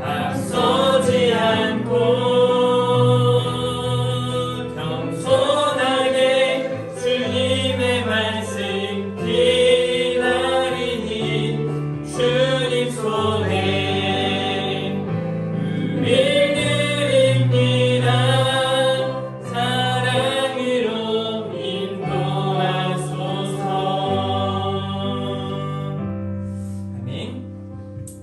앞서지 않고 겸손하게 주님의 말씀 기다리니 주님 손에 우릴 드립니다. 사랑으로 인도하소서. 아멘.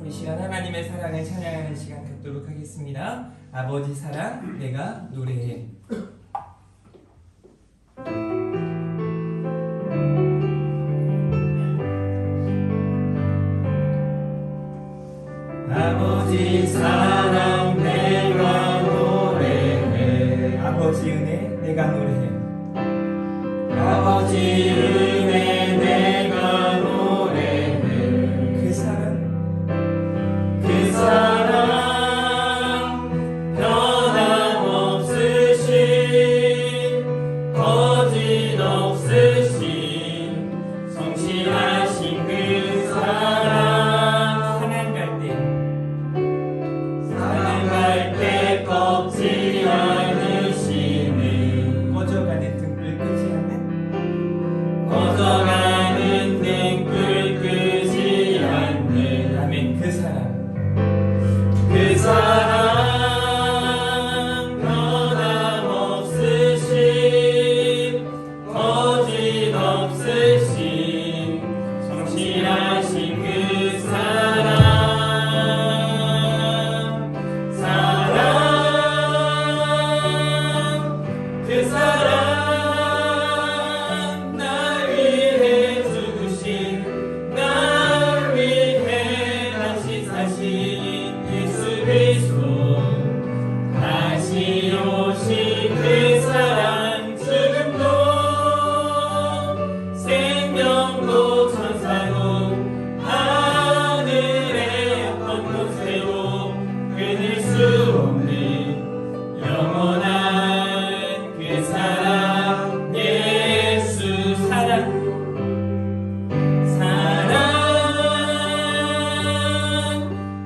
우리 시간 하나님의 사랑을 찬양하는 시간 갖도록 하겠습니다. 아버지 사랑 내가 노래해. 아버지 사랑 내가 노래해. 아버지 은혜 내가 노래해. 아버지 은혜 내가 노래해. 그 사랑 변함없으신 거짓없으신 성실하신 그 사랑 사랑 갈 때 꺾지 않으시는 꺼져가는 등불 끄지 않는 아멘. 그 사랑 변함없으신 거짓없으신 성실하신 그 사랑 그 사랑 날 위해 죽으신 날 위해 다시 사신 예수 그리스도 다시 오신 그 사랑 죽음도 생명도 천사도 하늘의 어떤 곳에도 끊을 수 없는 영원한 그 사랑 예수 사랑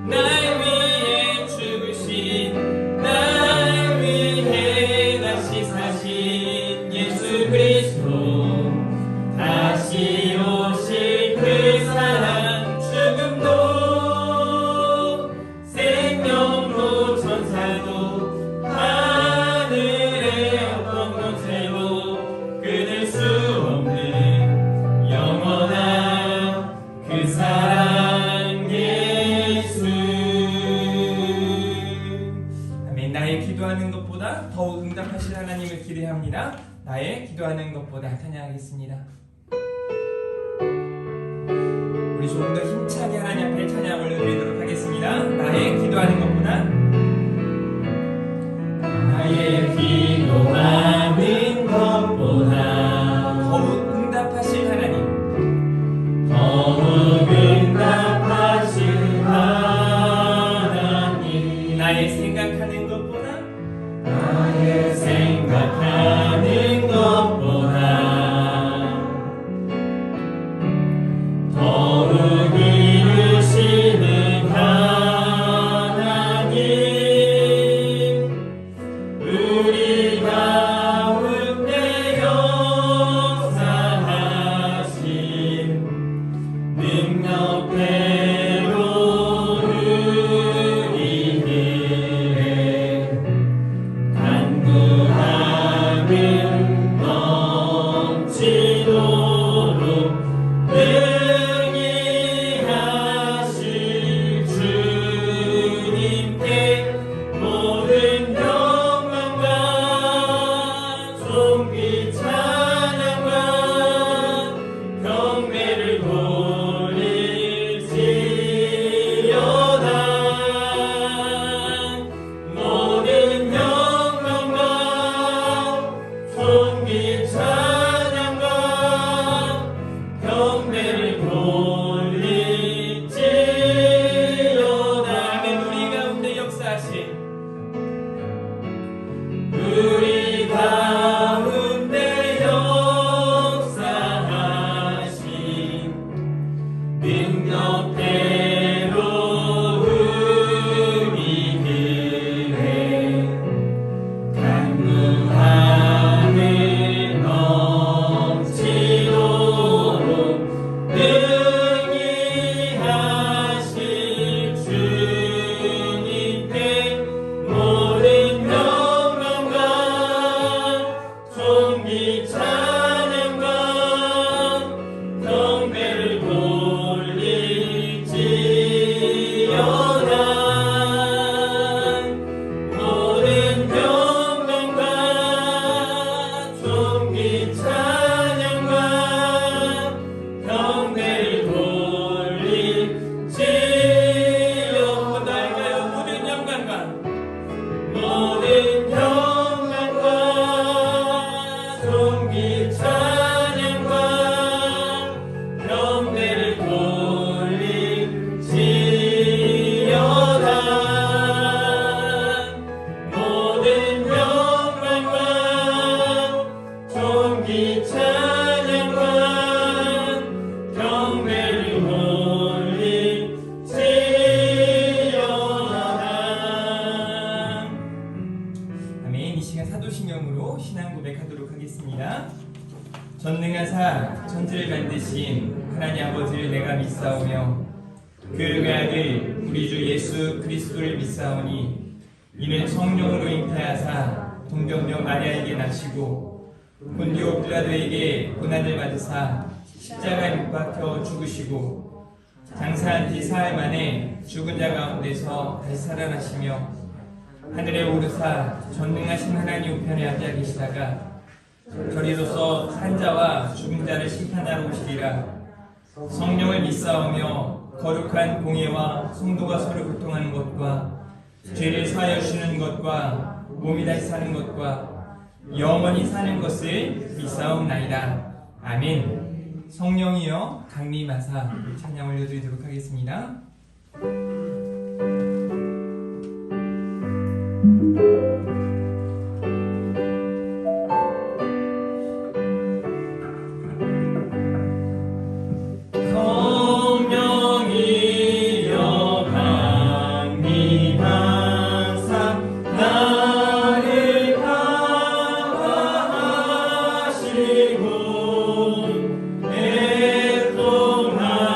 날 위해 죽으신 날 위해 다시 사신 예수 그리스도 다시 오실 그 사랑 죽음도 생명도 천사도 하늘의 어떤 곳에도 끊을 수 없는 영원한 그 사랑 예수. 아멘. 나의 기도하는 것보다 더욱 응답하실 하나님을 기대합니다. 나의 기도하는 것보다 찬양하겠습니다. 우리 조금 더 힘차게 하나님 앞에 찬양을 드리도록 하겠습니다. 나의 기도하는 것보다 더욱 응답하실 하나님 나의 생각하는 것보다 더욱 이루시는 하나님 우리 가운데 역사하신 능력대로 우리들의 간구함을 넘치도록 능히 하실 주님께 모든 영광과 존귀 찬양과 경배를 돌릴지어다. 모든 영광과 존귀 찬양과 경배를 돌릴지어다. 아멘. 우리 가운데 역사하신 우리 가운데 역사하신 성배를 올린 지어다. 아멘. 이 시간 사도신경으로 신앙 고백하도록 하겠습니다. 전능하사 천지를 만드신 하나님 아버지를 내가 믿사오며 그 아들 우리 주 예수 그리스도를 믿사오니 이는 성령으로 잉태하사 동정녀 마리아에게 나시고 본디오 빌라도에게 고난을 받으사 십자가에 못 박혀 죽으시고 장사한 뒤 사흘 만에 죽은 자 가운데서 다시 살아나시며 하늘에 오르사 전능하신 하나님 우편에 앉아 계시다가 저리로서 산자와 죽은 자를 심판하러 오시리라. 성령을 믿사오며 거룩한 공예와 성도가 서로 교통하는 것과 죄를 사하여 주시는 것과 몸이 다시 사는 것과 영원히 사는 것을 믿사옵나이다. 아멘. 성령이여 강림하사 찬양 올려드리도록 하겠습니다. 애통하며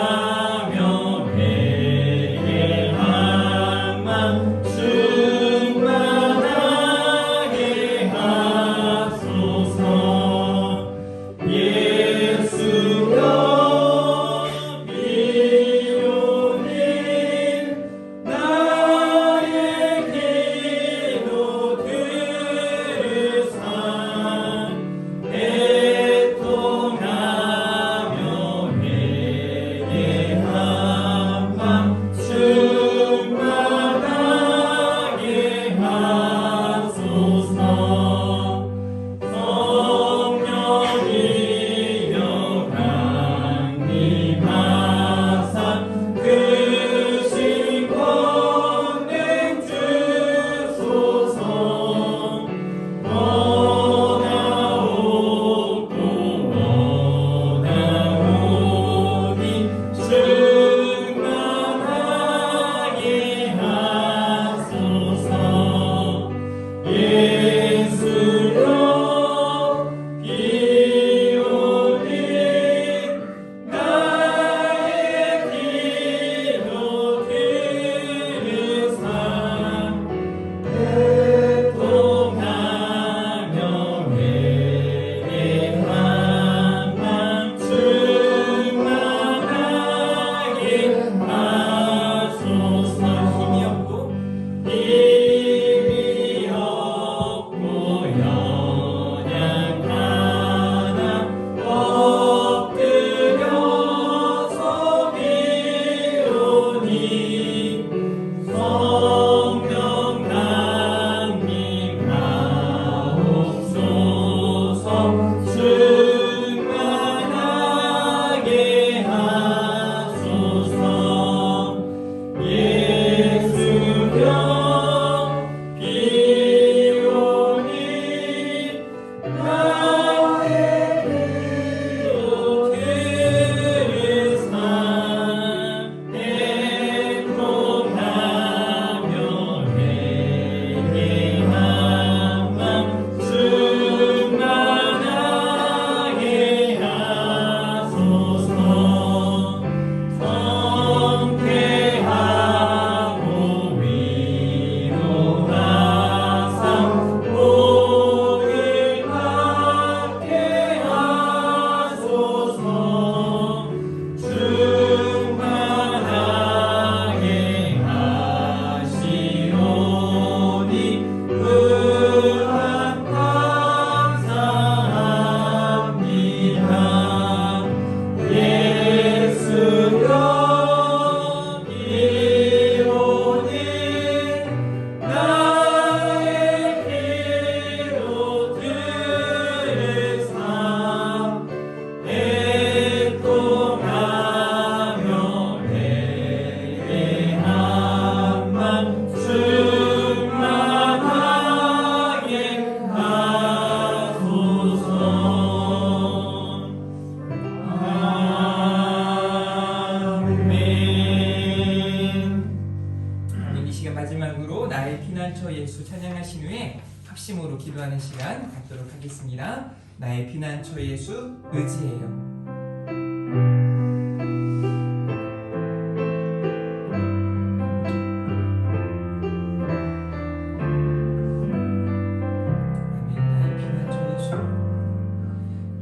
피난처 예수 찬양하신 후에 합심으로 기도하는 시간 갖도록 하겠습니다. 나의 피난처 예수 의지해요.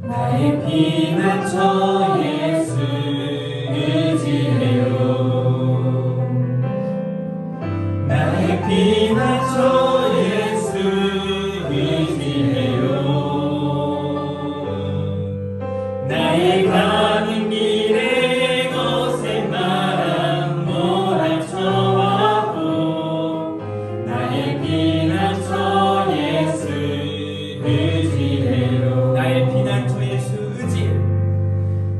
나의 피난처 예수 의지해요. 나의 피난처 예수 의지해요. 나의 가는 길에 거센 바람 몰아쳐와도 나의 피난처 예수 의지해요. 나의 피난처 예수 의지해요.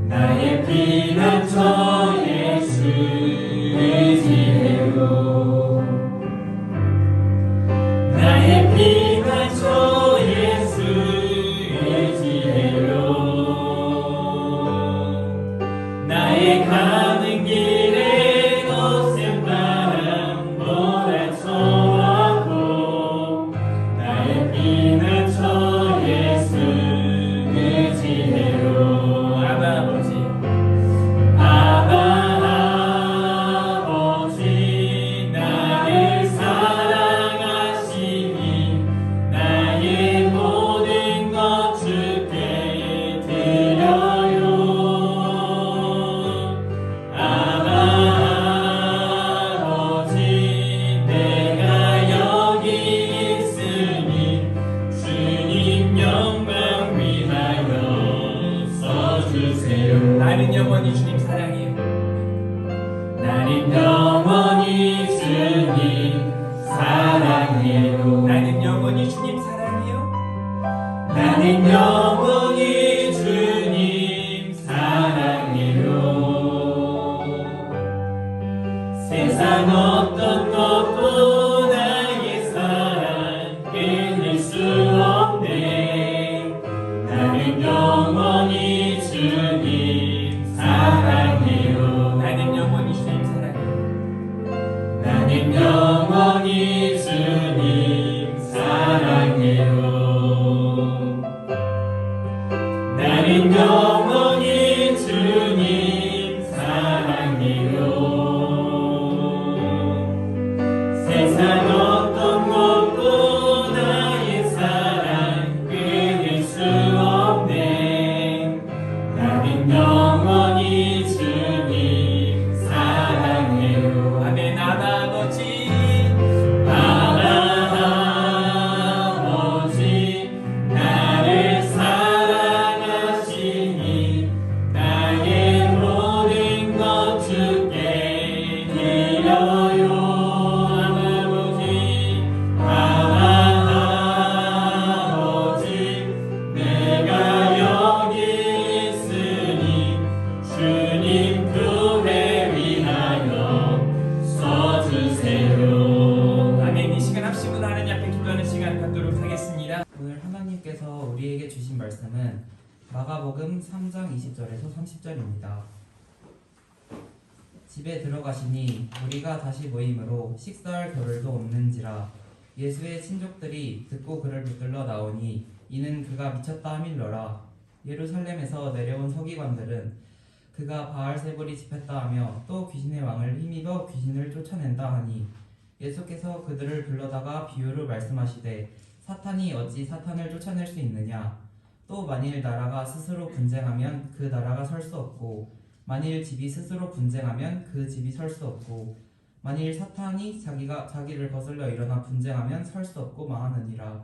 나의 피난처 예수 의지해요. 나의 피난처 예수 의지해요. 나의 가는 길에 거센 바람 몰아쳐와도 나의 피난처 예수 의지해요. 아바 아버지 아바 아버지 나를 사랑하시니 나의 모든 것 주께 드려요. 아바 아버지 내가 여기 있으니 주님 영광 위하여 써주세요. 나는 영원히 주님 사랑해요. 나는 영원히 주님 사랑해요. 나는 영원히 주님 사랑해요. 나는 영원히 주님 사랑해요. 세상 어떤 것도 나의 사랑 끊을 수 없네. 나는 영원히 주님 사랑해요. 나는 영원히 주님 사랑해요. 나는 영원히 주님 사랑해요. 나는 영원히 주님 사랑해요. 세상 어떤 것도 나의 사랑 끊을 수 없네. 나는 영원히 주님 사랑해요. 아멘. 아바 아버지 아바 아버지 나를 사랑하시니 나의 모든 것 주께 드려요. 아바 아버지 내가 여기 있으니 주님 교회 위하여 써주세요. 아멘. 이 시간 합심으로 하나님 앞에 기도하는 시간 갖도록 하겠습니다. 오늘 하나님께서 우리에게 주신 말씀은 마가복음 3장 20절에서 30절입니다. 집에 들어가시니 우리가 다시 모임으로 식사할 겨를도 없는지라. 예수의 친족들이 듣고 그를 붙들러 나오니 이는 그가 미쳤다 하밀러라. 예루살렘에서 내려온 서기관들은 그가 바알세불이 집했다 하며 또 귀신의 왕을 힘입어 귀신을 쫓아낸다 하니 예수께서 그들을 불러다가 비유로 말씀하시되 사탄이 어찌 사탄을 쫓아낼 수 있느냐. 또 만일 나라가 스스로 분쟁하면 그 나라가 설 수 없고 만일 집이 스스로 분쟁하면 그 집이 설 수 없고 만일 사탄이 자기를 거슬러 일어나 분쟁하면 설 수 없고 망하느니라.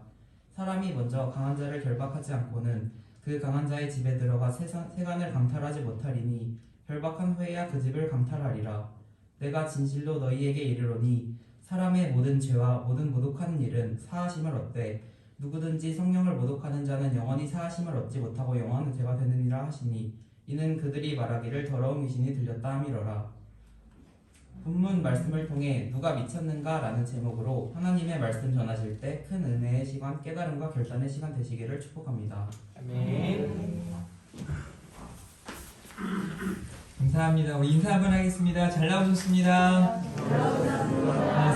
사람이 먼저 강한 자를 결박하지 않고는 그 강한 자의 집에 들어가 세간을 강탈하지 못하리니 결박한 후에야 그 집을 강탈하리라. 내가 진실로 너희에게 이르노니 사람의 모든 죄와 모든 모독하는 일은 사하심을 얻되 누구든지 성령을 모독하는 자는 영원히 사하심을 얻지 못하고 영원한 죄가 되느니라 하시니 이는 그들이 말하기를 더러운 귀신이 들렸다 함이로라. 본문 말씀을 통해 누가 미쳤는가 라는 제목으로 하나님의 말씀 전하실 때 큰 은혜의 시간, 깨달음과 결단의 시간 되시기를 축복합니다. 아멘. 감사합니다. 우리 인사 한번 하겠습니다. 잘 나오셨습니다.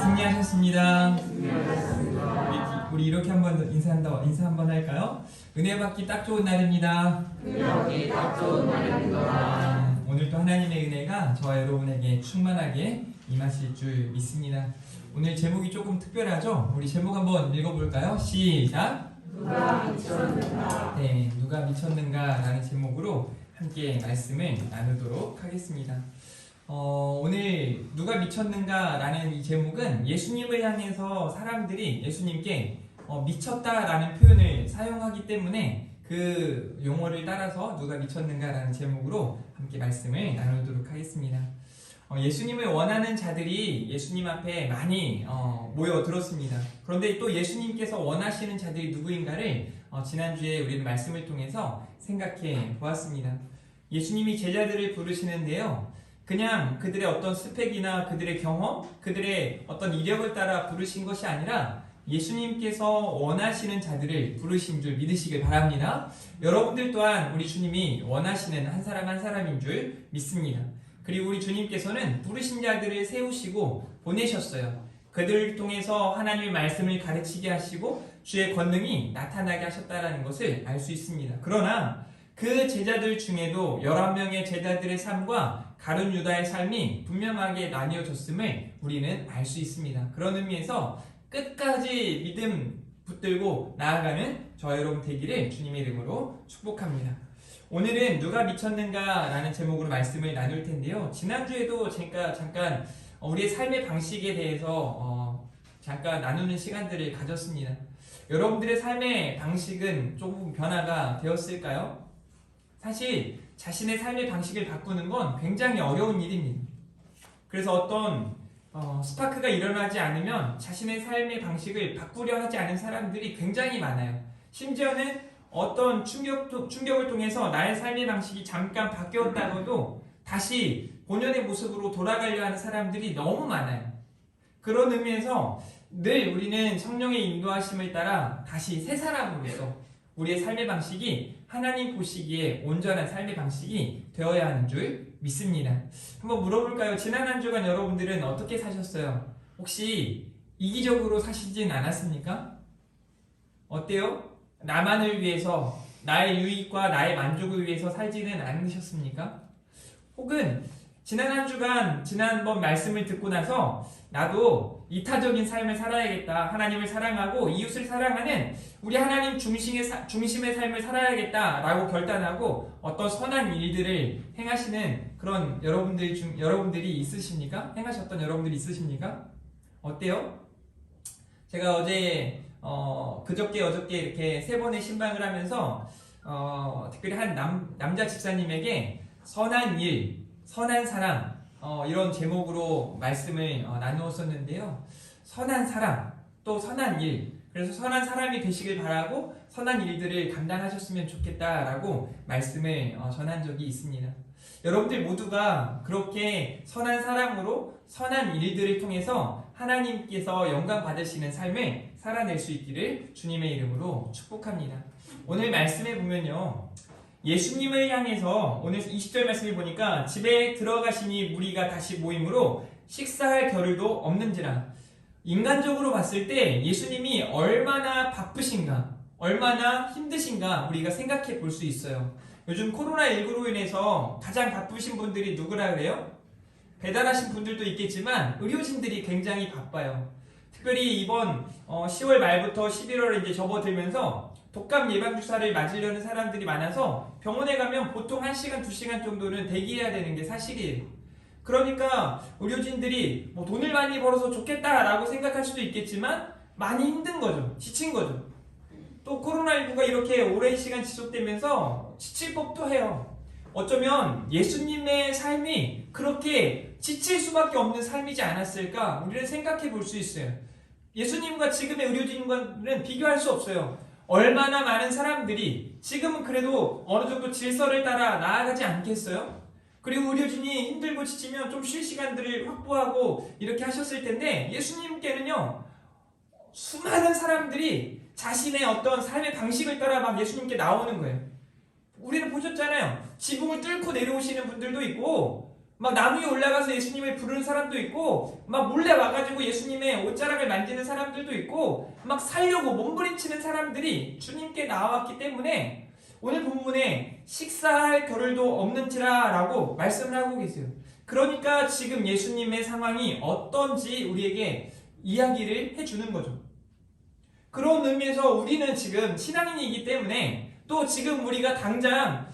승리하셨습니다. 우리 이렇게 한번 인사 한번 할까요? 은혜 받기 딱 좋은 날입니다. 오늘도 하나님의 은혜가 저와 여러분에게 충만하게 임하실 줄 믿습니다. 오늘 제목이 조금 특별하죠? 우리 제목 한번 읽어볼까요? 시작! 누가 미쳤는가? 네, 누가 미쳤는가 라는 제목으로 함께 말씀을 나누도록 하겠습니다. 오늘 누가 미쳤는가 라는 이 제목은 예수님을 향해서 사람들이 예수님께 미쳤다라는 표현을 사용하기 때문에 그 용어를 따라서 누가 미쳤는가 라는 제목으로 함께 말씀을 나누도록 하겠습니다. 예수님을 원하는 자들이 예수님 앞에 많이 모여들었습니다. 그런데 또 예수님께서 원하시는 자들이 누구인가를 지난주에 우리는 말씀을 통해서 생각해 보았습니다. 예수님이 제자들을 부르시는데요, 그냥 그들의 어떤 스펙이나 그들의 경험, 그들의 어떤 이력을 따라 부르신 것이 아니라 예수님께서 원하시는 자들을 부르신 줄 믿으시길 바랍니다. 여러분들 또한 우리 주님이 원하시는 한 사람 한 사람인 줄 믿습니다. 그리고 우리 주님께서는 부르신 자들을 세우시고 보내셨어요. 그들을 통해서 하나님의 말씀을 가르치게 하시고 주의 권능이 나타나게 하셨다는 것을 알 수 있습니다. 그러나 그 제자들 중에도 11명의 제자들의 삶과 가룟 유다의 삶이 분명하게 나뉘어졌음을 우리는 알 수 있습니다. 그런 의미에서 끝까지 믿음 붙들고 나아가는 저 여러분 되기를 주님의 이름으로 축복합니다. 오늘은 누가 미쳤는가 라는 제목으로 말씀을 나눌 텐데요, 지난주에도 제가 잠깐 우리의 삶의 방식에 대해서 잠깐 나누는 시간들을 가졌습니다. 여러분들의 삶의 방식은 조금 변화가 되었을까요? 사실 자신의 삶의 방식을 바꾸는 건 굉장히 어려운 일입니다. 그래서 어떤 스파크가 일어나지 않으면 자신의 삶의 방식을 바꾸려 하지 않은 사람들이 굉장히 많아요. 심지어는 어떤 충격을 통해서 나의 삶의 방식이 잠깐 바뀌었다고도 다시 본연의 모습으로 돌아가려 하는 사람들이 너무 많아요. 그런 의미에서 늘 우리는 성령의 인도하심을 따라 다시 새 사람으로서 우리의 삶의 방식이 하나님 보시기에 온전한 삶의 방식이 되어야 하는 줄 믿습니다. 한번 물어볼까요? 지난 한 주간 여러분들은 어떻게 사셨어요? 혹시 이기적으로 사시진 않았습니까? 어때요? 나만을 위해서, 나의 유익과 나의 만족을 위해서 살지는 않으셨습니까? 혹은 지난 한 주간 지난번 말씀을 듣고 나서 나도 이타적인 삶을 살아야겠다, 하나님을 사랑하고 이웃을 사랑하는 우리 하나님 중심의 삶을 살아야겠다라고 결단하고 어떤 선한 일들을 행하시는 그런 여러분들이 있으십니까? 행하셨던 여러분들이 있으십니까? 어때요? 제가 어저께 이렇게 3번의 신방을 하면서 특별히 한 남자 집사님에게 선한 일, 선한 사람 이런 제목으로 말씀을 나누었었는데요. 선한 사람, 또 선한 일, 그래서 선한 사람이 되시길 바라고 선한 일들을 감당하셨으면 좋겠다라고 말씀을 전한 적이 있습니다. 여러분들 모두가 그렇게 선한 사람으로 선한 일들을 통해서 하나님께서 영광 받으시는 삶을 살아낼 수 있기를 주님의 이름으로 축복합니다. 오늘 말씀에 보면요, 예수님을 향해서 오늘 20절 말씀을 보니까 집에 들어가시니 무리가 다시 모임으로 식사할 겨를도 없는지라. 인간적으로 봤을 때 예수님이 얼마나 바쁘신가, 얼마나 힘드신가 우리가 생각해 볼 수 있어요. 요즘 코로나19로 인해서 가장 바쁘신 분들이 누구라 그래요? 배달하신 분들도 있겠지만 의료진들이 굉장히 바빠요. 특별히 이번 10월 말부터 11월에 이제 접어들면서 독감 예방 주사를 맞으려는 사람들이 많아서 병원에 가면 보통 1시간, 2시간 정도는 대기해야 되는 게 사실이에요. 그러니까 의료진들이 돈을 많이 벌어서 좋겠다라고 생각할 수도 있겠지만 많이 힘든 거죠. 지친 거죠. 또 코로나19가 이렇게 오랜 시간 지속되면서 지칠 법도 해요. 어쩌면 예수님의 삶이 그렇게 지칠 수밖에 없는 삶이지 않았을까 우리는 생각해 볼 수 있어요. 예수님과 지금의 의료진과는 비교할 수 없어요. 얼마나 많은 사람들이 지금은 그래도 어느 정도 질서를 따라 나아가지 않겠어요? 그리고 의료진이 힘들고 지치면 좀 쉴 시간들을 확보하고 이렇게 하셨을 텐데 예수님께는요, 수많은 사람들이 자신의 어떤 삶의 방식을 따라 막 예수님께 나오는 거예요. 우리는 보셨잖아요. 지붕을 뚫고 내려오시는 분들도 있고 막 나무 위에 올라가서 예수님을 부르는 사람도 있고, 막 몰래 와가지고 예수님의 옷자락을 만지는 사람들도 있고, 막 살려고 몸부림치는 사람들이 주님께 나왔기 때문에 오늘 본문에 식사할 겨를도 없는지라 라고 말씀을 하고 계세요. 그러니까 지금 예수님의 상황이 어떤지 우리에게 이야기를 해주는 거죠. 그런 의미에서 우리는 지금 신앙인이기 때문에 또 지금 우리가 당장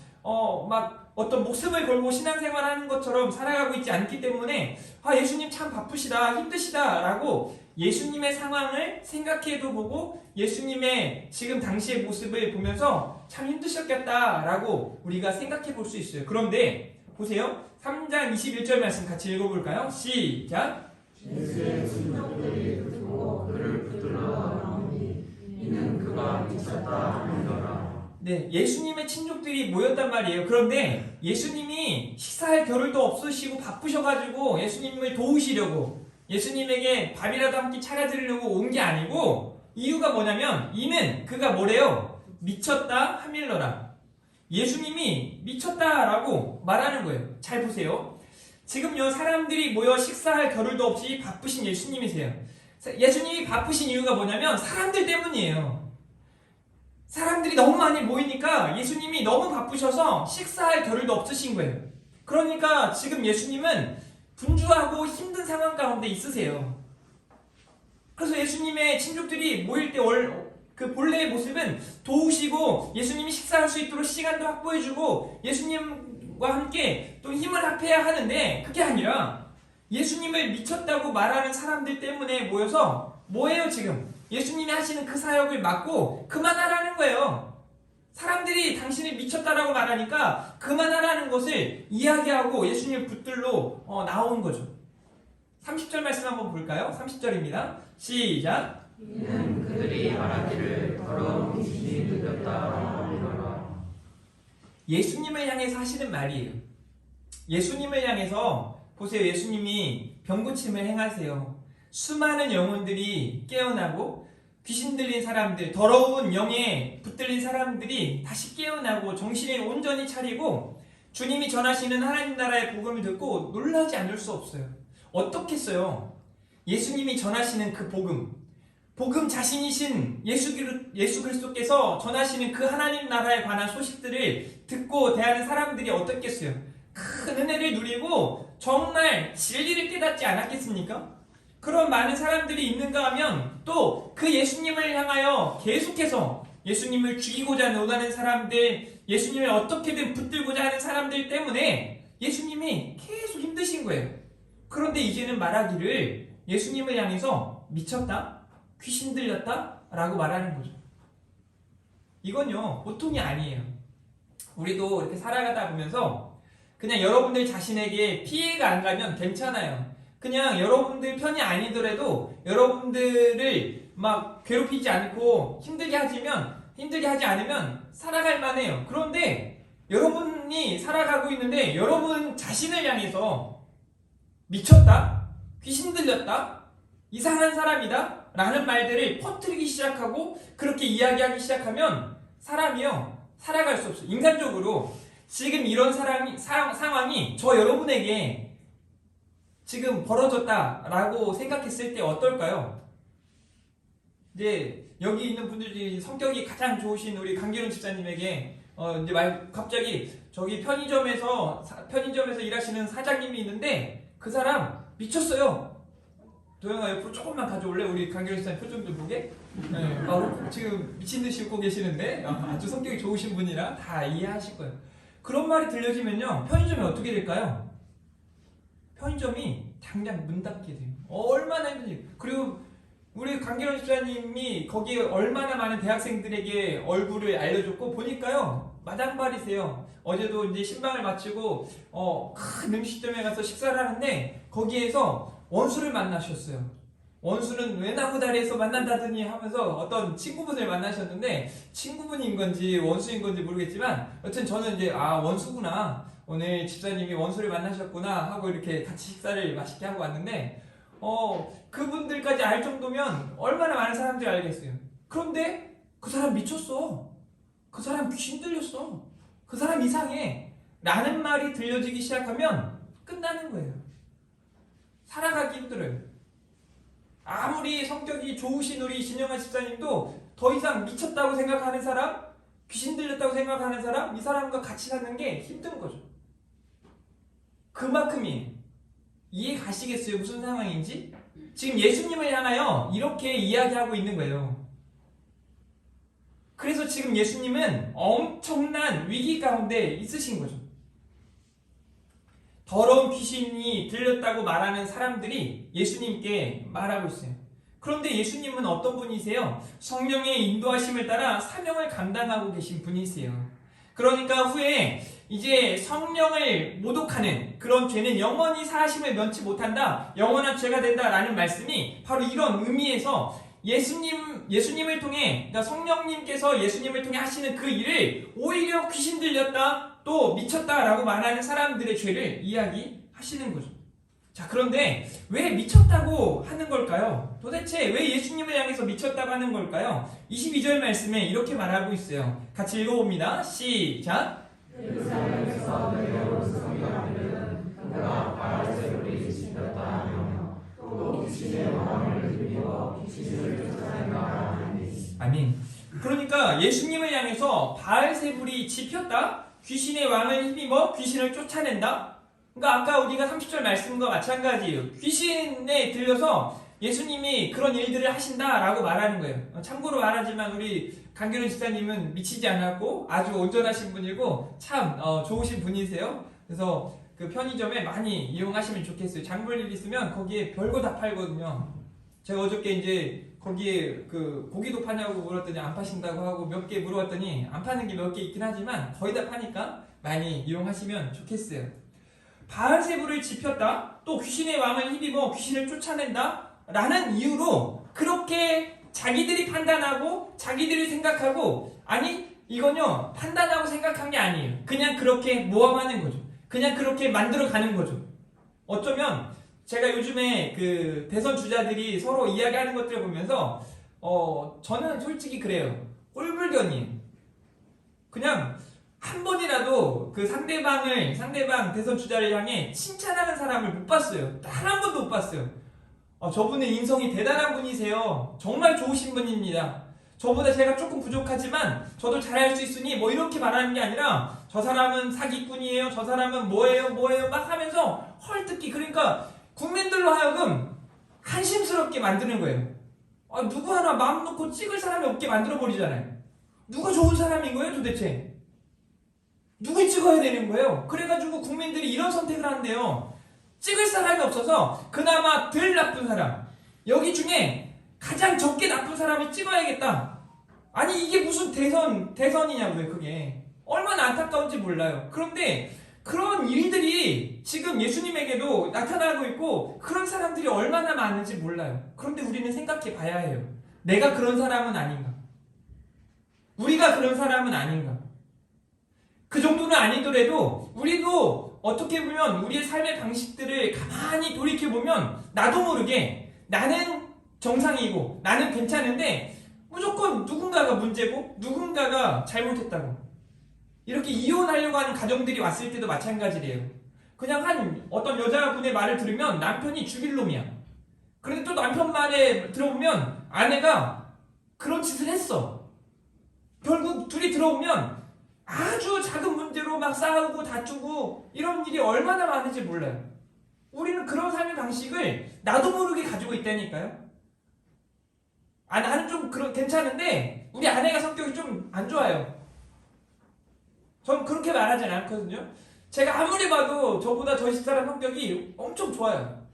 막 어떤 목숨을 걸고 신앙생활하는 것처럼 살아가고 있지 않기 때문에 예수님 참 바쁘시다, 힘드시다 라고 예수님의 상황을 생각해도 보고 예수님의 지금 당시의 모습을 보면서 참 힘드셨겠다 라고 우리가 생각해 볼 수 있어요. 그런데 보세요. 3장 21절 말씀 같이 읽어볼까요? 시작! 예수의 친족들이 듣고 그를 붙들러 나오니 이는 그가 미쳤다 하더라. 네, 예수님의 친족들이 모였단 말이에요. 그런데 예수님이 식사할 겨를도 없으시고 바쁘셔가지고 예수님을 도우시려고 예수님에게 밥이라도 한 끼 차려드리려고 온 게 아니고 이유가 뭐냐면 이는 그가 뭐래요? 미쳤다 하밀러라. 예수님이 미쳤다라고 말하는 거예요. 잘 보세요. 지금요 사람들이 모여 식사할 겨를도 없이 바쁘신 예수님이세요. 예수님이 바쁘신 이유가 뭐냐면 사람들 때문이에요. 사람들이 너무 많이 모이니까 예수님이 너무 바쁘셔서 식사할 겨를도 없으신 거예요. 그러니까 지금 예수님은 분주하고 힘든 상황 가운데 있으세요. 그래서 예수님의 친족들이 모일 때 그 본래의 모습은 도우시고 예수님이 식사할 수 있도록 시간도 확보해주고 예수님과 함께 또 힘을 합해야 하는데 그게 아니라 예수님을 미쳤다고 말하는 사람들 때문에 모여서 뭐예요 지금? 예수님이 하시는 그 사역을 막고 그만하라는 거예요. 사람들이 당신이 미쳤다라고 말하니까 그만하라는 것을 이야기하고 예수님을 붙들러 나온 거죠. 30절 말씀 한번 볼까요? 30절입니다. 시작! 이는 그들이 말하기를 더러운 귀신이 들렸다 하더라. 예수님을 향해서 하시는 말이에요. 예수님을 향해서 보세요. 예수님이 병고침을 행하세요. 수많은 영혼들이 깨어나고 귀신 들린 사람들, 더러운 영에 붙들린 사람들이 다시 깨어나고 정신을 온전히 차리고 주님이 전하시는 하나님 나라의 복음을 듣고 놀라지 않을 수 없어요. 어떻겠어요? 예수님이 전하시는 그 복음 자신이신 예수 그리스도께서 전하시는 그 하나님 나라에 관한 소식들을 듣고 대하는 사람들이 어떻겠어요? 큰 은혜를 누리고 정말 진리를 깨닫지 않았겠습니까? 그런 많은 사람들이 있는가 하면 또 그 예수님을 향하여 계속해서 예수님을 죽이고자 논하는 사람들, 예수님을 어떻게든 붙들고자 하는 사람들 때문에 예수님이 계속 힘드신 거예요. 그런데 이제는 말하기를 예수님을 향해서 미쳤다? 귀신 들렸다? 라고 말하는 거죠. 이건요 보통이 아니에요. 우리도 이렇게 살아가다 보면서 그냥 여러분들 자신에게 피해가 안 가면 괜찮아요. 그냥 여러분들 편이 아니더라도 여러분들을 막 괴롭히지 않고 힘들게 하지 않으면 살아갈 만해요. 그런데 여러분이 살아가고 있는데 여러분 자신을 향해서 미쳤다? 귀신 들렸다? 이상한 사람이다? 라는 말들을 퍼뜨리기 시작하고 그렇게 이야기하기 시작하면 사람이요 살아갈 수 없어요. 인간적으로 지금 이런 상황이 저 여러분에게 지금 벌어졌다라고 생각했을 때 어떨까요? 이제 여기 있는 분들 중에 성격이 가장 좋으신 우리 강기론 집사님에게 이제 갑자기 저기 편의점에서 일하시는 사장님이 있는데 그 사람 미쳤어요. 도영아 옆으로 조금만 가져올래? 우리 강기론 집사님 표정 좀 보게. 네, 지금 미친 듯이 웃고 계시는데 아주 성격이 좋으신 분이라 다 이해하실 거예요. 그런 말이 들려지면요 편의점이 어떻게 될까요? 편의점이 당장 문 닫게 돼요. 얼마나 힘든지. 그리고 우리 강기론 집사님이 거기에 얼마나 많은 대학생들에게 얼굴을 알려줬고 보니까요 마당발이세요. 어제도 이제 신방을 마치고 큰 음식점에 가서 식사를 하는데 거기에서 원수를 만나셨어요. 원수는 외나무다리에서 만난다더니 하면서 어떤 친구분을 만나셨는데 친구분인 건지 원수인 건지 모르겠지만 여튼 저는 이제 원수구나, 오늘 집사님이 원수를 만나셨구나 하고 이렇게 같이 식사를 맛있게 하고 왔는데 그분들까지 알 정도면 얼마나 많은 사람들이 알겠어요. 그런데 그 사람 미쳤어, 그 사람 귀신 들렸어, 그 사람 이상해 라는 말이 들려지기 시작하면 끝나는 거예요. 살아가기 힘들어요. 아무리 성격이 좋으신 우리 진영아 집사님도 더 이상 미쳤다고 생각하는 사람, 귀신 들렸다고 생각하는 사람, 이 사람과 같이 사는 게 힘든 거죠. 그만큼이에요. 이해 가시겠어요? 무슨 상황인지? 지금 예수님을 향하여 이렇게 이야기하고 있는 거예요. 그래서 지금 예수님은 엄청난 위기 가운데 있으신 거죠. 더러운 귀신이 들렸다고 말하는 사람들이 예수님께 말하고 있어요. 그런데 예수님은 어떤 분이세요? 성령의 인도하심을 따라 사명을 감당하고 계신 분이세요. 그러니까 후에 이제 성령을 모독하는 그런 죄는 영원히 사하심을 면치 못한다, 영원한 죄가 된다라는 말씀이 바로 이런 의미에서 예수님을 통해, 그러니까 성령님께서 예수님을 통해 하시는 그 일을 오히려 귀신 들렸다, 또 미쳤다라고 말하는 사람들의 죄를 이야기하시는 거죠. 자, 그런데 왜 미쳤다고 하는 걸까요? 도대체 왜 예수님을 향해서 미쳤다고 하는 걸까요? 22절 말씀에 이렇게 말하고 있어요. 같이 읽어봅니다. 시작. 예루살렘에서 내려온 성령들은 그가 바알세불이 지켰다 하며 또 귀신의 왕을 힘입어 귀신을 쫓아낸다 하니. 아멘. 그러니까 예수님을 향해서 바알세불이 집혔다, 귀신의 왕을 힘입어 귀신을 쫓아낸다. 그러니까 아까 우리가 30절 말씀과 마찬가지예요. 귀신에 들려서 예수님이 그런 일들을 하신다라고 말하는 거예요. 참고로 말하지만 우리 강규론 집사님은 미치지 않았고 아주 온전하신 분이고 참 좋으신 분이세요. 그래서 그 편의점에 많이 이용하시면 좋겠어요. 장 볼 일 있으면 거기에 별거 다 팔거든요. 제가 어저께 이제 거기에 그 고기도 파냐고 물었더니 안 파신다고 하고 몇 개 물어봤더니 안 파는 게 몇 개 있긴 하지만 거의 다 파니까 많이 이용하시면 좋겠어요. 바알세불을 집혔다, 또 귀신의 왕을 힘입어 귀신을 쫓아낸다 라는 이유로 그렇게 자기들이 판단하고 자기들이 생각하고, 아니 이건요 판단하고 생각한 게 아니에요. 그냥 그렇게 모함하는 거죠. 그냥 그렇게 만들어가는 거죠. 어쩌면 제가 요즘에 그 대선 주자들이 서로 이야기하는 것들을 보면서 저는 솔직히 그래요. 꼴불견이에요. 그냥 한 번이라도 그 상대방 대선 주자를 향해 칭찬하는 사람을 못 봤어요. 단 한 번도 못 봤어요. 저분의 인성이 대단한 분이세요. 정말 좋으신 분입니다. 저보다 제가 조금 부족하지만 저도 잘할 수 있으니 뭐 이렇게 말하는 게 아니라 저 사람은 사기꾼이에요, 저 사람은 뭐예요 막 하면서 헐뜯기, 그러니까 국민들로 하여금 한심스럽게 만드는 거예요. 누구 하나 마음 놓고 찍을 사람이 없게 만들어버리잖아요. 누가 좋은 사람인 거예요 도대체? 누굴 찍어야 되는 거예요? 그래가지고 국민들이 이런 선택을 한대요. 찍을 사람이 없어서 그나마 덜 나쁜 사람, 여기 중에 가장 적게 나쁜 사람을 찍어야겠다. 아니 이게 무슨 대선이냐고요. 그게 얼마나 안타까운지 몰라요. 그런데 그런 일들이 지금 예수님에게도 나타나고 있고 그런 사람들이 얼마나 많은지 몰라요. 그런데 우리는 생각해 봐야 해요. 내가 그런 사람은 아닌가? 우리가 그런 사람은 아닌가? 그 정도는 아니더라도 우리도 어떻게 보면 우리의 삶의 방식들을 가만히 돌이켜보면 나도 모르게 나는 정상이고 나는 괜찮은데 무조건 누군가가 문제고 누군가가 잘못했다고 이렇게 이혼하려고 하는 가정들이 왔을 때도 마찬가지래요. 그냥 어떤 여자분의 말을 들으면 남편이 죽일 놈이야. 그런데 또 남편 말에 들어보면 아내가 그런 짓을 했어. 결국 둘이 들어오면 아주 작은 문제로 막 싸우고 다투고 이런 일이 얼마나 많은지 몰라요. 우리는 그런 삶의 방식을 나도 모르게 가지고 있다니까요. 나는 좀 괜찮은데 우리 아내가 성격이 좀 안 좋아요. 전 그렇게 말하진 않거든요. 제가 아무리 봐도 저보다 저 집사람 성격이 엄청 좋아요.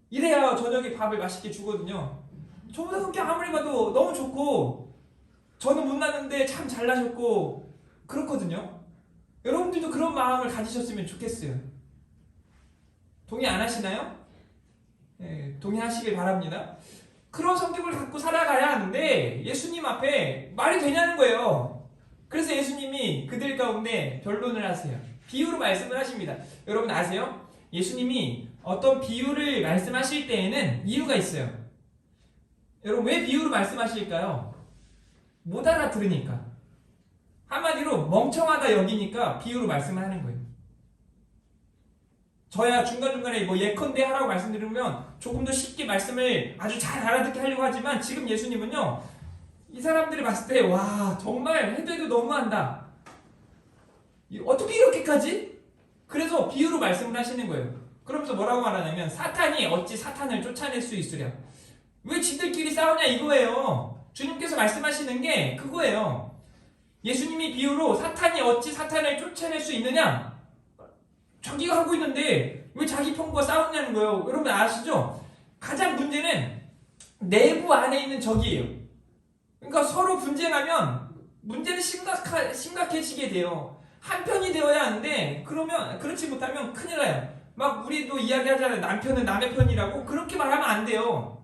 이래야 저녁에 밥을 맛있게 주거든요. 저보다 성격 아무리 봐도 너무 좋고 저는 못났는데 참 잘나셨고 그렇거든요. 여러분들도 그런 마음을 가지셨으면 좋겠어요. 동의 안 하시나요? 네, 동의하시길 바랍니다. 그런 성격을 갖고 살아가야 하는데 예수님 앞에 말이 되냐는 거예요. 그래서 예수님이 그들 가운데 변론을 하세요. 비유로 말씀을 하십니다. 여러분 아세요? 예수님이 어떤 비유를 말씀하실 때에는 이유가 있어요. 여러분 왜 비유로 말씀하실까요? 못 알아들으니까. 한마디로 멍청하다 여기니까 비유로 말씀을 하는 거예요. 저야 중간중간에 뭐 예컨대 하라고 말씀드리면 조금 더 쉽게 말씀을 아주 잘 알아듣게 하려고 하지만 지금 예수님은요, 이 사람들이 봤을 때 와 정말 해도 너무한다. 어떻게 이렇게까지? 그래서 비유로 말씀을 하시는 거예요. 그러면서 뭐라고 말하냐면 사탄이 어찌 사탄을 쫓아낼 수 있으랴. 왜 지들끼리 싸우냐 이거예요. 주님께서 말씀하시는 게 그거예요. 예수님이 비유로 사탄이 어찌 사탄을 쫓아낼 수 있느냐? 자기가 하고 있는데 왜 자기 편과 싸우냐는 거예요. 여러분 아시죠? 가장 문제는 내부 안에 있는 적이에요. 그러니까 서로 분쟁하면 문제는 심각해지게 돼요. 한편이 되어야 하는데 그러면 그렇지 못하면 큰일 나요. 막 우리도 이야기하잖아요. 남편은 남의 편이라고. 그렇게 말하면 안 돼요.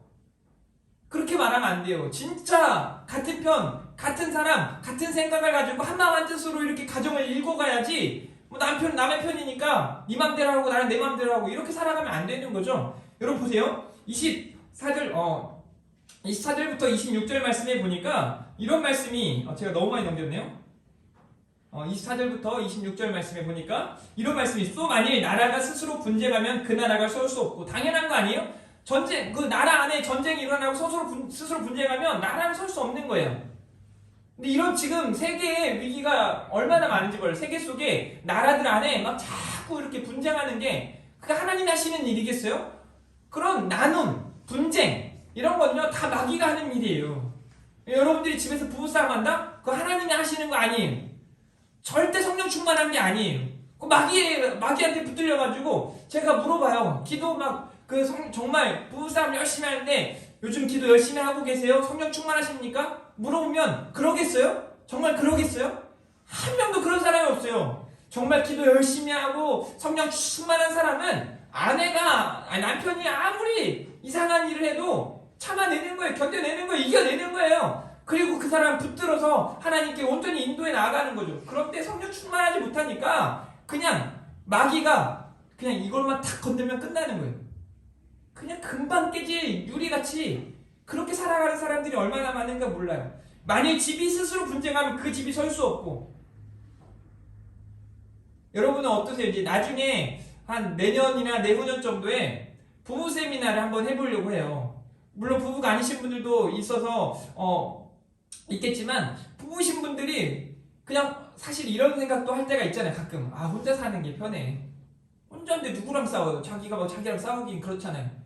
그렇게 말하면 안 돼요. 진짜 같은 편, 같은 사람, 같은 생각을 가지고 한마음 한뜻으로 이렇게 가정을 읽어가야지. 뭐 남편은 남의 편이니까 네 맘대로 하고 나는 내 맘대로 하고 이렇게 살아가면 안 되는 거죠. 여러분 보세요. 24절부터 26절 말씀에 보니까 이런 말씀이 제가 너무 많이 넘겼네요. 24절부터 26절 말씀에 보니까 이런 말씀이 있어. 만일 나라가 스스로 분쟁하면 그 나라가 설 수 없고. 당연한 거 아니에요? 전쟁, 그 나라 안에 전쟁이 일어나고 스스로 분쟁하면 나라는 설 수 없는 거예요. 근데 이런 지금 세계의 위기가 얼마나 많은지 몰라요. 세계 속에 나라들 안에 막 자꾸 이렇게 분쟁하는 게 그게 하나님이 하시는 일이겠어요? 그런 나눔, 분쟁 이런 건요 다 마귀가 하는 일이에요. 여러분들이 집에서 부부싸움 한다? 그거 하나님이 하시는 거 아니에요. 절대 성령 충만한 게 아니에요. 그 마귀한테 붙들려가지고 제가 물어봐요. 기도 정말 부부싸움 열심히 하는데 요즘 기도 열심히 하고 계세요? 성령 충만하십니까? 물어보면 그러겠어요? 정말 그러겠어요? 한 명도 그런 사람이 없어요. 정말 기도 열심히 하고 성령 충만한 사람은 남편이 아무리 이상한 일을 해도 참아내는 거예요. 견뎌내는 거예요. 이겨내는 거예요. 그리고 그 사람 붙들어서 하나님께 온전히 인도해 나아가는 거죠. 그런데 성령 충만하지 못하니까 그냥 마귀가 그냥 이걸만 탁 건들면 끝나는 거예요. 그냥 금방 깨질 유리같이 그렇게 살아가는 사람들이 얼마나 많은가 몰라요. 만일 집이 스스로 분쟁하면 그 집이 설 수 없고. 여러분은 어떠세요? 이제 나중에 한 내년이나 내후년 정도에 부부 세미나를 한번 해보려고 해요. 물론 부부가 아니신 분들도 있겠지만 부부신 분들이 그냥 사실 이런 생각도 할 때가 있잖아요. 가끔 혼자 사는 게 편해. 혼자인데 누구랑 싸워요? 자기가 자기랑 싸우긴 그렇잖아요.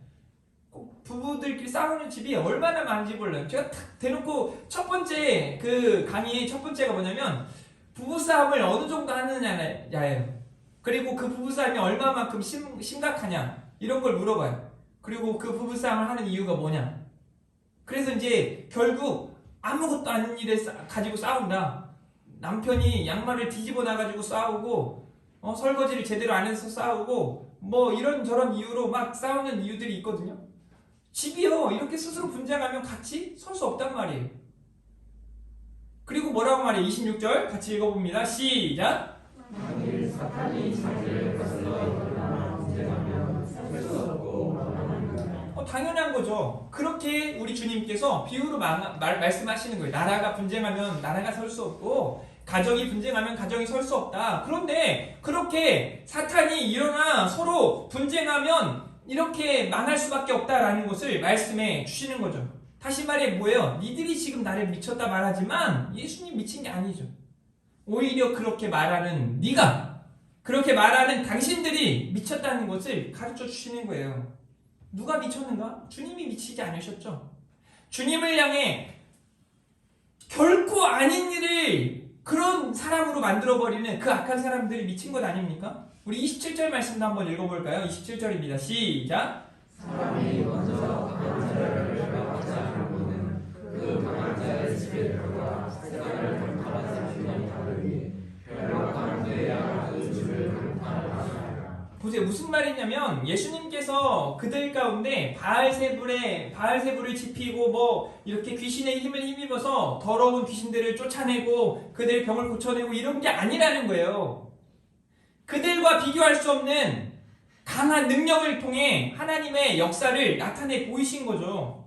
부부들끼리 싸우는 집이 얼마나 많은지 몰라요. 제가 탁 대놓고 첫 번째 그 강의의 첫 번째가 뭐냐면 부부싸움을 어느 정도 하느냐예요. 그리고 그 부부싸움이 얼마만큼 심각하냐 이런 걸 물어봐요. 그리고 그 부부싸움을 하는 이유가 뭐냐. 그래서 이제 결국 아무것도 아닌 일에 가지고 싸운다. 남편이 양말을 뒤집어 놔가지고 싸우고 설거지를 제대로 안 해서 싸우고 뭐 이런저런 이유로 막 싸우는 이유들이 있거든요. 집이요 이렇게 스스로 분쟁하면 같이 설 수 없단 말이에요. 그리고 뭐라고 말해요? 26절 같이 읽어봅니다. 시작. 만일 사탄이 자기를 거슬러 분쟁하면 설 수 없고 당연한 거죠. 그렇게 우리 주님께서 비유로 말씀하시는 거예요. 나라가 분쟁하면 나라가 설 수 없고 가정이 분쟁하면 가정이 설 수 없다. 그런데 그렇게 사탄이 일어나 서로 분쟁하면 이렇게 망할 수밖에 없다라는 것을 말씀해 주시는 거죠. 다시 말해 뭐예요? 니들이 지금 나를 미쳤다 말하지만 예수님 미친 게 아니죠. 오히려 그렇게 말하는 네가 그렇게 말하는 당신들이 미쳤다는 것을 가르쳐 주시는 거예요. 누가 미쳤는가? 주님이 미치지 않으셨죠. 주님을 향해 결코 아닌 일을 그런 사람으로 만들어버리는 그 악한 사람들이 미친 것 아닙니까? 우리 27절 말씀도 한번 읽어볼까요? 27절입니다. 시작. 사람이 먼저 강한 자를 배반하지 않고는 그 강한 자의 집에 들어가 세상을 강탈하지 않으면 다르니 별로 강돼야 그 집을 강탈하리라. 보세요. 무슨 말이냐면 예수님께서 그들 가운데 바알세불을 지피고 뭐 이렇게 귀신의 힘을 힘입어서 더러운 귀신들을 쫓아내고 그들의 병을 고쳐내고 이런 게 아니라는 거예요. 그들과 비교할 수 없는 강한 능력을 통해 하나님의 역사를 나타내 보이신 거죠.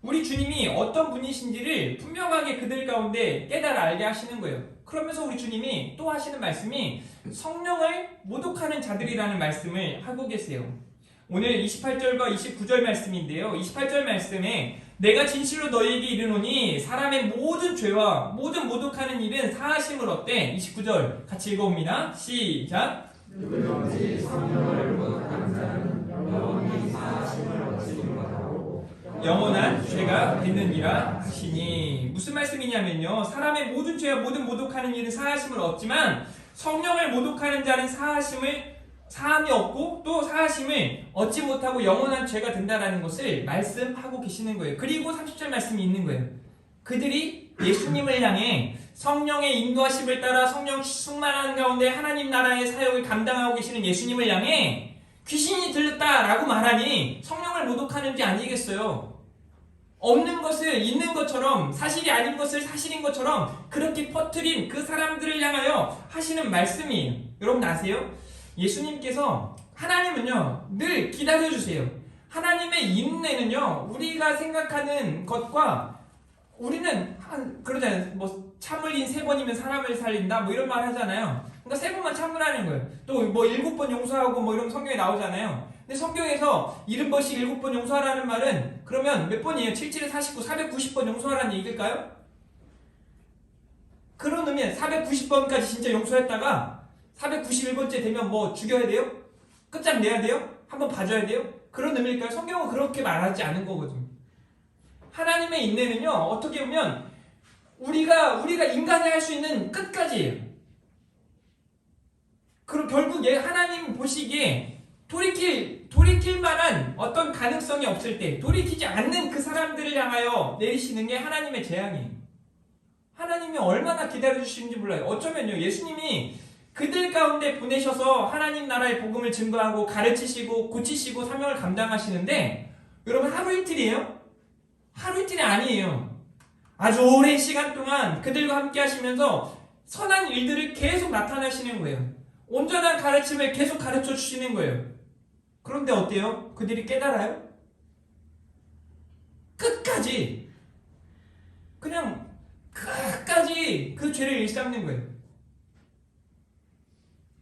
우리 주님이 어떤 분이신지를 분명하게 그들 가운데 깨달아 알게 하시는 거예요. 그러면서 우리 주님이 또 하시는 말씀이 성령을 모독하는 자들이라는 말씀을 하고 계세요. 오늘 28절과 29절 말씀인데요. 28절 말씀에 내가 진실로 너희에게 이르노니 사람의 모든 죄와 모든 모독하는 일은 사하심을 얻되 29절 같이 읽어봅니다. 시작. 누구든지 성령을 모독하는 자는 영원히 사하심을 얻지 못하고 영원한 죄가 되느니라 하시니. 무슨 말씀이냐면요, 사람의 모든 죄와 모든 모독하는 일은 사하심을 얻지만 성령을 모독하는 자는 사함이 없고 또 사하심을 얻지 못하고 영원한 죄가 된다라는 것을 말씀하고 계시는 거예요. 그리고 30절 말씀이 있는 거예요. 그들이 예수님을 향해 성령의 인도하심을 따라 성령 충만한 가운데 하나님 나라의 사역을 감당하고 계시는 예수님을 향해 귀신이 들렸다라고 말하니 성령을 모독하는지 아니겠어요? 없는 것을 있는 것처럼, 사실이 아닌 것을 사실인 것처럼 그렇게 퍼뜨린 그 사람들을 향하여 하시는 말씀이에요. 여러분 아세요? 예수님께서, 하나님은요 늘 기다려주세요. 하나님의 인내는요 우리가 생각하는 것과, 우리는 그러잖아요. 뭐 참을인 3번이면 사람을 살린다 뭐 이런 말 하잖아요. 그러니까 3번만 참으라는 거예요. 또 뭐 7번 용서하고 뭐 이런 성경에 나오잖아요. 근데 성경에서 70번씩 7번 용서하라는 말은 그러면 몇 번이에요? 77에 49, 490번 용서하라는 얘기일까요? 그러면 490번까지 진짜 용서했다가 491번째 되면 뭐 죽여야 돼요? 끝장내야 돼요? 한번 봐줘야 돼요? 그런 의미일까요? 성경은 그렇게 말하지 않은 거거든요. 하나님의 인내는요 어떻게 보면 우리가 인간이 할 수 있는 끝까지예요. 그럼 결국 하나님 보시기에 돌이킬 만한 어떤 가능성이 없을 때, 돌이키지 않는 그 사람들을 향하여 내리시는 게 하나님의 재앙이에요. 하나님이 얼마나 기다려주시는지 몰라요. 어쩌면요 예수님이 그들 가운데 보내셔서 하나님 나라의 복음을 증거하고 가르치시고 고치시고 사명을 감당하시는데, 여러분 하루 이틀이에요? 하루 이틀이 아니에요. 아주 오랜 시간 동안 그들과 함께 하시면서 선한 일들을 계속 나타내시는 거예요. 온전한 가르침을 계속 가르쳐 주시는 거예요. 그런데 어때요? 그들이 깨달아요? 끝까지 그냥 끝까지 그 죄를 일삼는 거예요.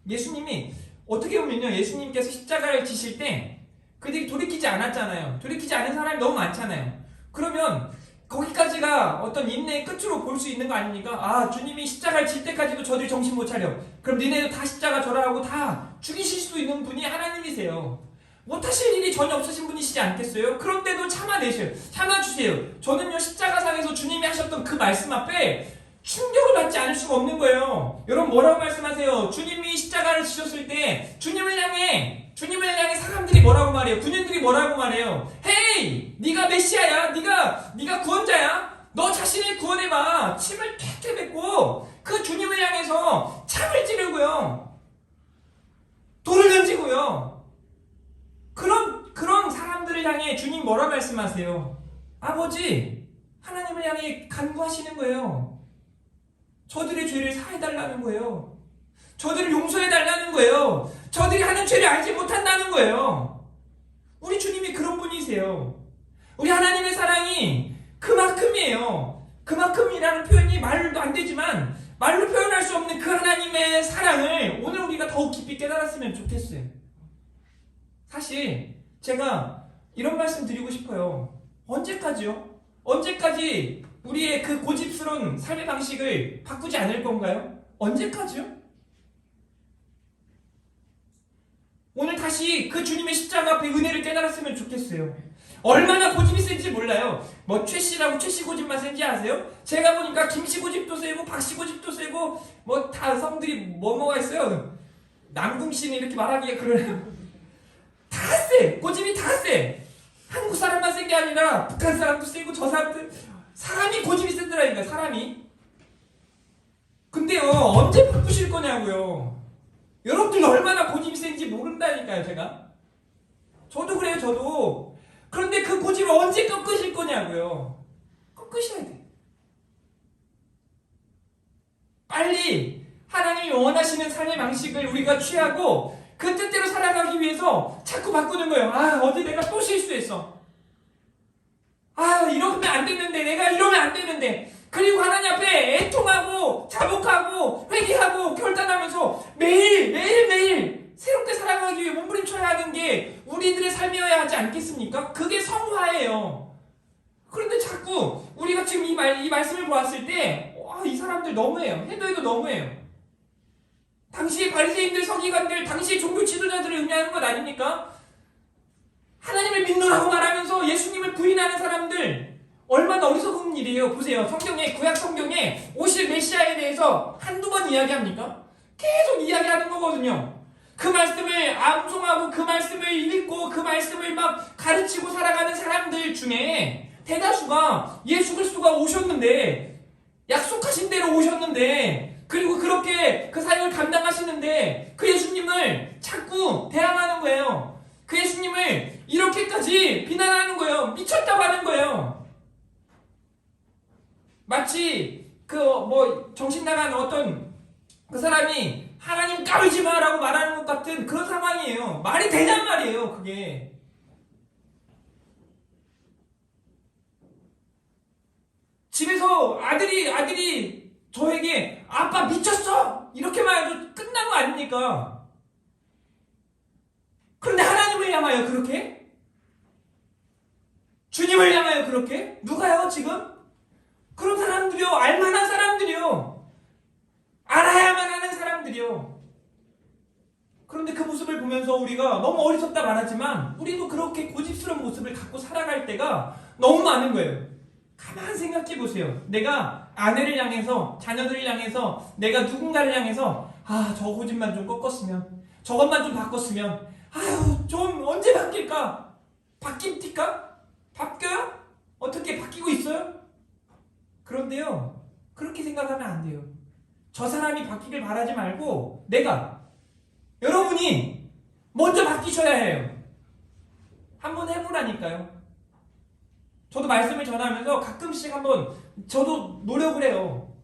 예수님이 어떻게 보면요, 예수님께서 십자가를 지실 때 그들이 돌이키지 않았잖아요. 돌이키지 않은 사람이 너무 많잖아요. 그러면 거기까지가 어떤 인내의 끝으로 볼 수 있는 거 아닙니까? 아, 주님이 십자가를 질 때까지도 저들이 정신 못 차려. 그럼 니네도 다 십자가 져라 하고 다 죽이실 수 있는 분이 하나님이세요. 못하실 일이 전혀 없으신 분이시지 않겠어요? 그런데도 참아내세요. 참아주세요. 저는요 십자가상에서 주님이 하셨던 그 말씀 앞에 충격을 받지 않을 수가 없는 거예요. 여러분 뭐라고 말씀하세요? 주님이 십자가를 지셨을 때 주님을 향해 사람들이 뭐라고 말해요? 군인들이 뭐라고 말해요? 헤이! 네가 메시아야? 네가 구원자야? 너 자신을 구원해봐. 침을 퇴퇴 뱉고 그 주님을 향해서 창을 찌르고요, 돌을 던지고요. 그런 사람들을 향해 주님 뭐라 말씀하세요? 아버지, 하나님을 향해 간구하시는 거예요. 저들의 죄를 사해달라는 거예요. 저들을 용서해달라는 거예요. 저들이 하는 죄를 알지 못한다는 거예요. 우리 주님이 그런 분이세요. 우리 하나님의 사랑이 그만큼이에요. 그만큼이라는 표현이 말도 안 되지만 말로 표현할 수 없는 그 하나님의 사랑을 오늘 우리가 더욱 깊이 깨달았으면 좋겠어요. 사실 제가 이런 말씀 드리고 싶어요. 언제까지요? 언제까지 우리의 그 고집스러운 삶의 방식을 바꾸지 않을 건가요? 언제까지요? 오늘 다시 그 주님의 십자가 앞에 은혜를 깨달았으면 좋겠어요. 얼마나 고집이 센지 몰라요. 뭐 최씨라고 최씨 고집만 센지 아세요? 제가 보니까 김씨 고집도 세고 박씨 고집도 세고 뭐 다 성들이 뭐가 있어요. 남궁씨는 이렇게 말하기가 그래요. 다 세! 고집이 다 세! 한국 사람만 센 게 아니라 북한 사람도 세고 저 사람이 고집이 세더라니까, 사람이. 근데요 언제 바꾸실 거냐고요. 여러분들 얼마나 고집이 센지 모른다니까요, 제가. 저도 그래요, 저도. 그런데 그 고집을 언제 꺾으실 거냐고요. 꺾으셔야 돼. 빨리 하나님이 원하시는 삶의 방식을 우리가 취하고 그 뜻대로 살아가기 위해서 자꾸 바꾸는 거예요. 아, 어제 내가 또 실수했어. 아, 이러면 안 되는데, 내가 이러면 안 되는데. 그리고 하나님 앞에 애통하고 자복하고 회개하고 결단하면서 매일 새롭게 살아가기 위해 몸부림쳐야 하는 게 우리들의 삶이어야 하지 않겠습니까? 그게 성화예요. 그런데 자꾸 우리가 지금 이 말씀을 보았을 때 이 사람들 너무해요. 해도 너무해요. 당시의 바리새인들, 서기관들, 당시의 종교 지도자들을 의미하는 것 아닙니까? 하나님을 믿노라고 말하면서 예수님을 부인하는 사람들 얼마나 어리석은 일이에요. 보세요. 성경에, 구약 성경에 오실 메시아에 대해서 한두 번 이야기합니까? 계속 이야기하는 거거든요. 그 말씀을 암송하고 그 말씀을 읽고 그 말씀을 막 가르치고 살아가는 사람들 중에 대다수가 예수 그리스도가 오셨는데, 약속하신 대로 오셨는데, 그리고 그렇게 그 사역을 감당하시는데 그 예수님을 자꾸 대항하는 거예요. 그 예수님을 이렇게까지 비난하는 거예요. 미쳤다고 하는 거예요. 마치 정신 나간 어떤 그 사람이 하나님 까불지 마라고 말하는 것 같은 그런 상황이에요. 말이 되냔 말이에요, 그게. 집에서 아들이 저에게 아빠 미쳤어! 이렇게만 해도 끝난 거 아닙니까? 그런데 하나님을 향하여 그렇게? 주님을 향하여 그렇게? 누가요, 지금? 그런 사람들이요. 알만한 사람들이요. 알아야만 하는 사람들이요. 그런데 그 모습을 보면서 우리가 너무 어리석다 말하지만 우리도 그렇게 고집스러운 모습을 갖고 살아갈 때가 너무 많은 거예요. 가만 생각해 보세요. 내가 아내를 향해서, 자녀들을 향해서, 내가 누군가를 향해서 저 고집만 좀 꺾었으면, 저것만 좀 바꿨으면, 좀 언제 바뀔까? 바뀝니까? 바뀌어요? 어떻게 바뀌고 있어요? 그런데요, 그렇게 생각하면 안 돼요. 저 사람이 바뀌길 바라지 말고 여러분이 먼저 바뀌셔야 해요. 한번 해보라니까요. 저도 말씀을 전하면서 가끔씩 한번 저도 노력을 해요.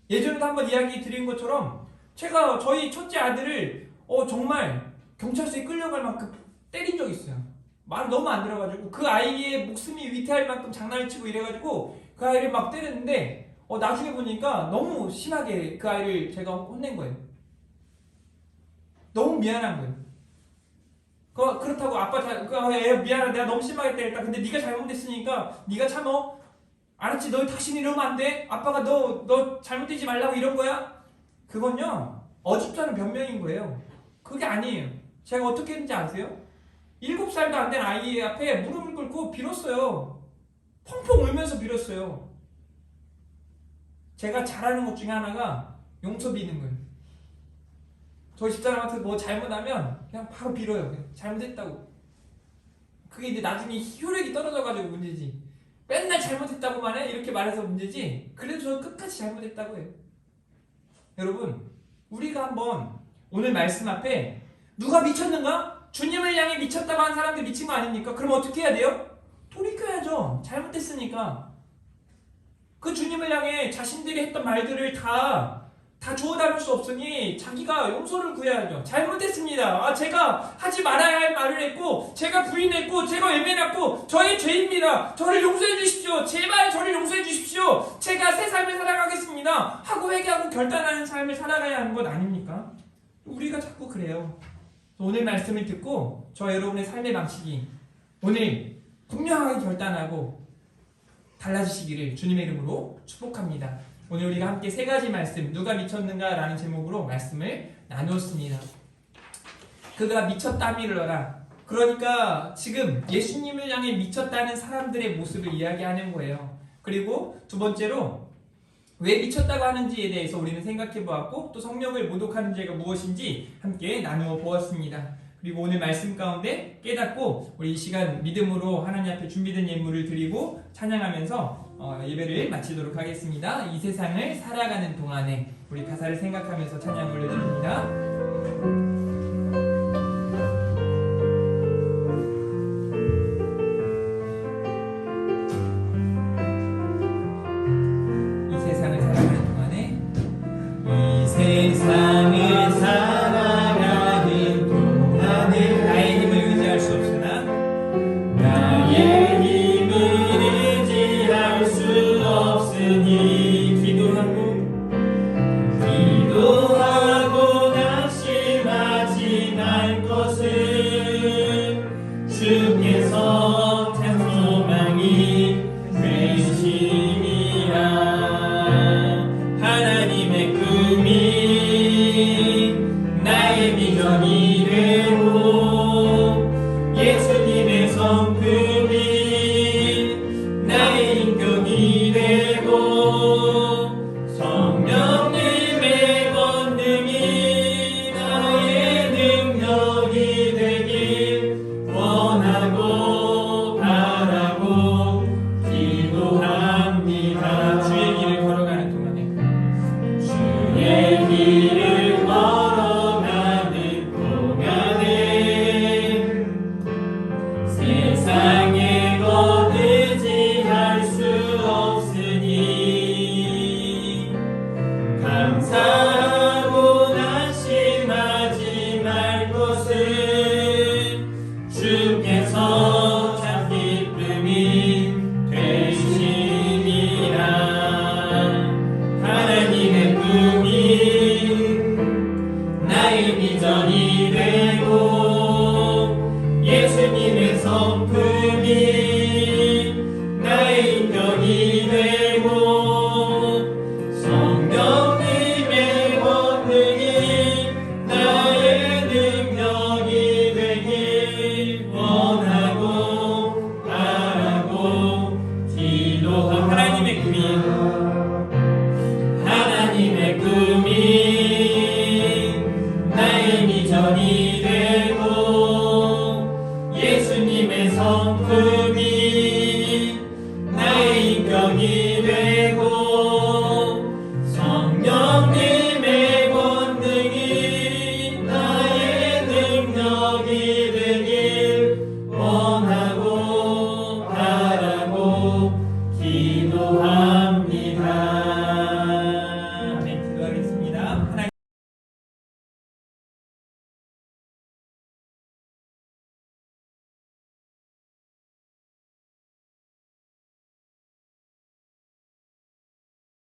예전에도 한번 이야기 드린 것처럼 제가 저희 첫째 아들을 정말 경찰서에 끌려갈 만큼 때린 적이 있어요. 말 너무 안 들어가지고 그 아이의 목숨이 위태할 만큼 장난을 치고 이래가지고 그 아이를 막 때렸는데 나중에 보니까 너무 심하게 그 아이를 제가 혼낸 거예요. 너무 미안한 거예요. 그렇다고 아빠 미안해, 내가 너무 심하게 때렸다. 근데 네가 잘못했으니까 네가 참어. 알았지? 너 다시는 이러면 안 돼. 아빠가 너 잘못되지 말라고 이런 거야. 그건요, 어줍지 않은 변명인 거예요. 그게 아니에요. 제가 어떻게 했는지 아세요? 7살도 안 된 아이 앞에 무릎을 꿇고 빌었어요. 펑펑 울면서 빌었어요. 제가 잘하는 것 중에 하나가 용서 비는 거예요. 저희 집사람한테 뭐 잘못하면 그냥 바로 빌어요. 그냥 잘못했다고. 그게 이제 나중에 효력이 떨어져가지고 문제지. 맨날 잘못했다고만 해? 이렇게 말해서 문제지. 그래도 저는 끝까지 잘못했다고 해요. 여러분, 우리가 한번 오늘 말씀 앞에 누가 미쳤는가? 주님을 향해 미쳤다고 한 사람들 미친 거 아닙니까? 그럼 어떻게 해야 돼요? 돌이켜야죠. 잘못했으니까. 그 주님을 향해 자신들이 했던 말들을 다 주워 담을 수 없으니 자기가 용서를 구해야죠. 잘못했습니다. 제가 하지 말아야 할 말을 했고, 제가 부인했고, 제가 외면했고, 저의 죄입니다. 저를 용서해 주십시오. 제발 저를 용서해 주십시오. 제가 새 삶을 살아가겠습니다. 하고 회개하고 결단하는 삶을 살아가야 하는 것 아닙니까? 우리가 자꾸 그래요. 오늘 말씀을 듣고 여러분의 삶의 방식이 오늘 분명하게 결단하고 달라지시기를 주님의 이름으로 축복합니다. 오늘 우리가 함께 3가지 말씀, 누가 미쳤는가 라는 제목으로 말씀을 나누었습니다. 그가 미쳤다미 흘러라. 그러니까 지금 예수님을 향해 미쳤다는 사람들의 모습을 이야기하는 거예요. 그리고 두 번째로 왜 미쳤다고 하는지에 대해서 우리는 생각해 보았고, 또 성령을 모독하는 죄가 무엇인지 함께 나누어 보았습니다. 그리고 오늘 말씀 가운데 깨닫고 우리 이 시간 믿음으로 하나님 앞에 준비된 예물을 드리고 찬양하면서 예배를 마치도록 하겠습니다. 이 세상을 살아가는 동안에 우리 가사를 생각하면서 찬양 올려드립니다. 이 세상을 살아가는 동안에 이 세상을 살아가는 동안에 나의 힘을 의지할 수 없으나 나의 힘 기도하